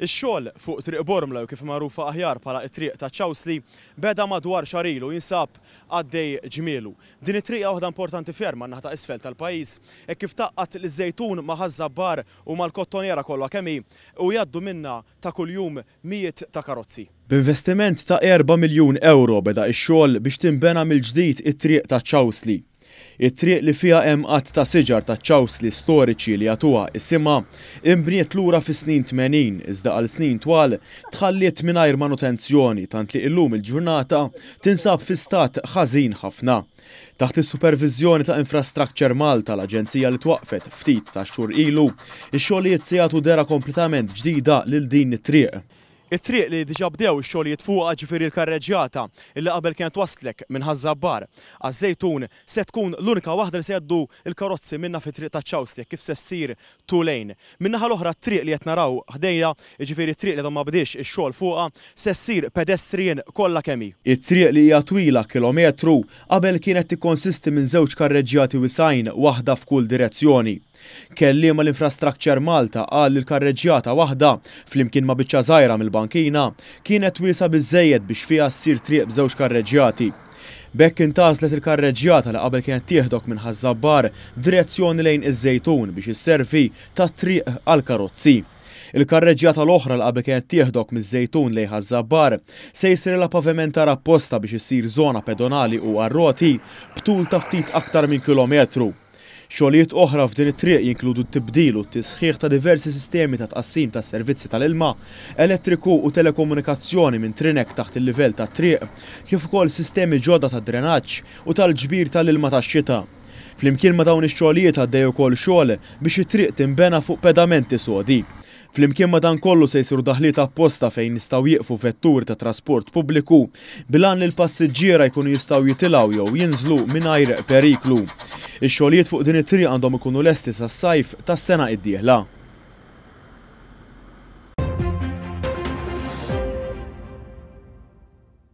Ix-xogħol fuq triq Bormla kif magħrufa aħjar bħala t-triq ta' Ċawsli beda madwar xarilu jinsab għaddej ġmielu. Din it-triqa waħda importanti ferm għan-naħa ta' isfel tal-pajjiż hekk kif taqqat l-żejtun ma' ħaż-żabbar u mal-kottoniera kollha kemm hi u jgħaddu minnha ta' kuljum mijiet ta' karozzi. B'investiment ta' 4 miljun euro beda x-xogħol biex tinbena mill-ġdid it-triq ta' Ċawsli. It-triq li fiha hemm qatt ta' siġar ta' Ċawsli storiċi li għatuha isimha imbniet lura fis-snin 80 iżda għal snin twal tħalliet mingħajr manutenzjoni tant li llum il-ġurnata tinsab fi stat ħażin ħafna. Taħt is-supervizjoni ta' Infrastructure Malta l-aġenzija li twaqfet ftit ta' xhur ilu, ix-xogħlijiet se jagħtu dera kompletament ġdida lil din it-triq. It-triq li diġà bdew ix-xogħlijiet fuqha ġifieri l-karreġġjata illi qabel kienet waslek minn ħaż-żabbar għaż-żejtun se tkun l-unika waħda li se jgħaddu l-karozzi minnha fit-triq ta' Ċawsli kif se ssir two lane. Min-naħa l-oħra t-triq li qed naraw ħdejja, jiġifieri t-triq li ma bdiex ix-xogħol fuqha se ssir pedestrian kollha kemm hi. It-triq li hija twila kilometru qabel kienet tikkonsisti minn żewġ karreġġjati wisgħin waħda f'kull direzzjoni. Kelliema l-Infrastructure Malta qal li l-karreġġjata waħda flimkien ma' biċċa żgħira mill-bankina kienet wiesa biżżejjed biex fiha ssir triq b'żewġ karreġġjati. B'hekk intażlet il-karreġġjata li qabel kienet tieħdok minn ħaż-żabbar direzzjoni lejn iż-żejtun biex isservi tat-triq għall karozzi. Il-karreġġjata l-oħra li qabel kienet tieħdok miż-żejtun lejn ħaż-żabbar se jsirilha pavimentar apposta biex issir żona pedonali u għar-roti b'tul ta' ftit aktar minn kilometru. Xogħlijiet oħra f'din it-triq jinkludu t-tibdil u t-tisħiħ ta' diversi sistemi ta' tqassim ta' servizzi tal-ilma, elettriku u telekomunikazzjoni minn trinek taħt il-livell ta' triq, kif ukoll sistemi ġodda ta' drenaġġ u tal-ġbir tal-ilma tax-xita. Flimkien ma' dawn ix-xogħlijiet għaddej ukoll xogħol biex it-triq tinbena fuq pedamenti sodi. Flimkien ma' dan kollu se jsiru daħliet apposta fejn jistgħu jieqfu vetturi ta' trasport pubbliku bilan li l-passiġġiera jkunu jistgħu jitilgħu jew jinżlu mingħajr periklu. Ix-xogħlijiet fuq din it-triq għandhom ikunu lesti sas-sajf tas-sena d-dieħla.